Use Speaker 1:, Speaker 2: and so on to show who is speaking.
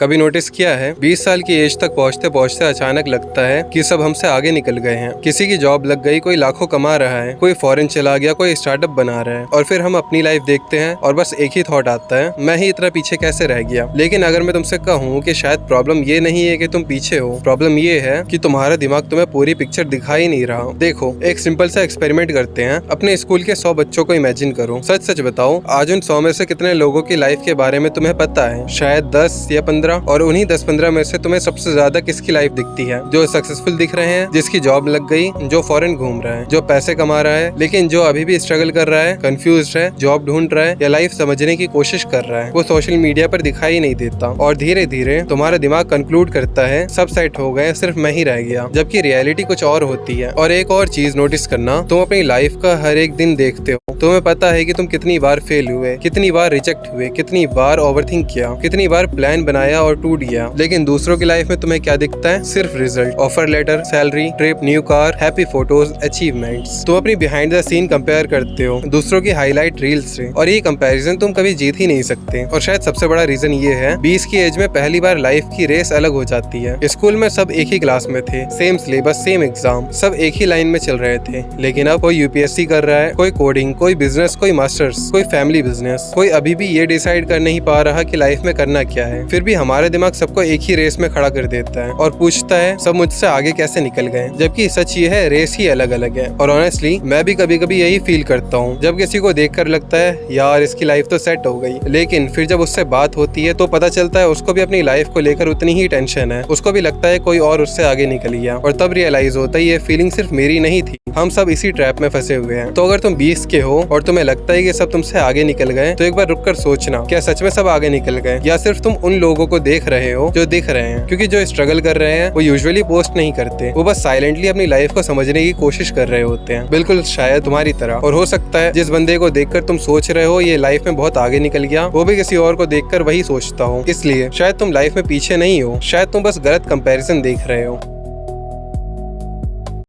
Speaker 1: कभी नोटिस किया है 20 साल की एज तक पहुंचते पहुंचते अचानक लगता है कि सब हमसे आगे निकल गए हैं। किसी की जॉब लग गई, कोई लाखों कमा रहा है, कोई फॉरेन चला गया, कोई स्टार्टअप बना रहा है और फिर हम अपनी लाइफ देखते हैं और बस एक ही थॉट आता है, मैं ही इतना पीछे कैसे रह गया। लेकिन अगर मैं तुमसे कहूँ कि शायद प्रॉब्लम ये नहीं है कि तुम पीछे हो, प्रॉब्लम ये है कि तुम्हारा दिमाग तुम्हें पूरी पिक्चर दिखा ही नहीं रहा। देखो, एक सिंपल सा एक्सपेरिमेंट करते हैं। अपने स्कूल के 100 बच्चों को इमेजिन करो। सच सच बताओ, आज उन 100 में से कितने लोगों की लाइफ के बारे में तुम्हें पता है? शायद 10 या 15। और उन्हीं 10-15 में से तुम्हें सबसे ज्यादा किसकी लाइफ दिखती है? जो सक्सेसफुल दिख रहे हैं, जिसकी जॉब लग गई, जो फॉरेन घूम रहा है, जो पैसे कमा रहा है, लेकिन जो अभी भी स्ट्रगल कर रहा है, कंफ्यूज है, जॉब ढूंढ रहा है या लाइफ समझने की कोशिश कर रहा है, वो सोशल मीडिया पर दिखाई नहीं देता। और धीरे धीरे तुम्हारा दिमाग कंक्लूड करता है सब सेट हो गए, सिर्फ मैं ही रह गया। जबकि रियलिटी कुछ और होती है। और एक और चीज नोटिस करना, तुम अपनी लाइफ का हर एक दिन देखते हो, तुम्हें पता है कि तुम कितनी बार फेल हुए, कितनी बार रिजेक्ट हुए, कितनी बार ओवरथिंक किया, कितनी बार प्लान बनाया और टूट गया। लेकिन दूसरों की लाइफ में तुम्हें क्या दिखता है? सिर्फ result, offer letter, salary, trip, new car, happy photos, achievements. तुम अपनी बिहाइंड द सीन कंपेयर करते हो दूसरों की हाईलाइट रील्स से, और ये कंपैरिजन तुम कभी जीत ही नहीं सकते। और शायद सबसे बड़ा रीजन ये है, 20 की एज में पहली बार लाइफ की रेस अलग हो जाती है। स्कूल में सब एक ही क्लास में थे, सेम सिलेबस, सेम एग्जाम, सब एक ही लाइन में चल रहे थे। लेकिन अब कोई यूपीएससी कर रहा है, कोई कोडिंग, कोई बिजनेस, कोई मास्टर्स, कोई फैमिली बिजनेस। कोई अभी भी ये डिसाइड कर नहीं पा रहा कि लाइफ में करना क्या है। फिर भी हमारे दिमाग सबको एक ही रेस में खड़ा कर देता है और पूछता है सब मुझसे आगे कैसे निकल गए। जबकि सच ये है, रेस ही अलग अलग है। और ऑनेस्टली मैं भी कभी कभी यही फील करता हूँ, जब किसी को देखकर लगता है यार इसकी लाइफ तो सेट हो गई, लेकिन फिर जब उससे बात होती है तो पता चलता है उसको भी अपनी लाइफ को लेकर उतनी ही टेंशन है। उसको भी लगता है कोई और उससे आगे निकल गया। और तब रियलाइज होता है ये फीलिंग सिर्फ मेरी नहीं थी, हम सब इसी ट्रैप में फंसे हुए हैं। तो अगर तुम 20 के हो और तुम्हें लगता है कि सब तुमसे आगे निकल गए, तो एक बार रुक कर सोचना, क्या सच में सब आगे निकल गए या सिर्फ तुम उन लोगों को देख रहे हो जो दिख रहे हैं? क्योंकि जो स्ट्रगल कर रहे हैं वो यूजुअली पोस्ट नहीं करते, वो बस साइलेंटली अपनी लाइफ को समझने की कोशिश कर रहे होते हैं, बिल्कुल शायद तुम्हारी तरह। और हो सकता है जिस बंदे को देखकर तुम सोच रहे हो ये लाइफ में बहुत आगे निकल गया, वो भी किसी और को देखकर वही सोचता हो। इसलिए शायद तुम लाइफ में पीछे नहीं हो, शायद तुम बस गलत कंपैरिजन देख रहे हो।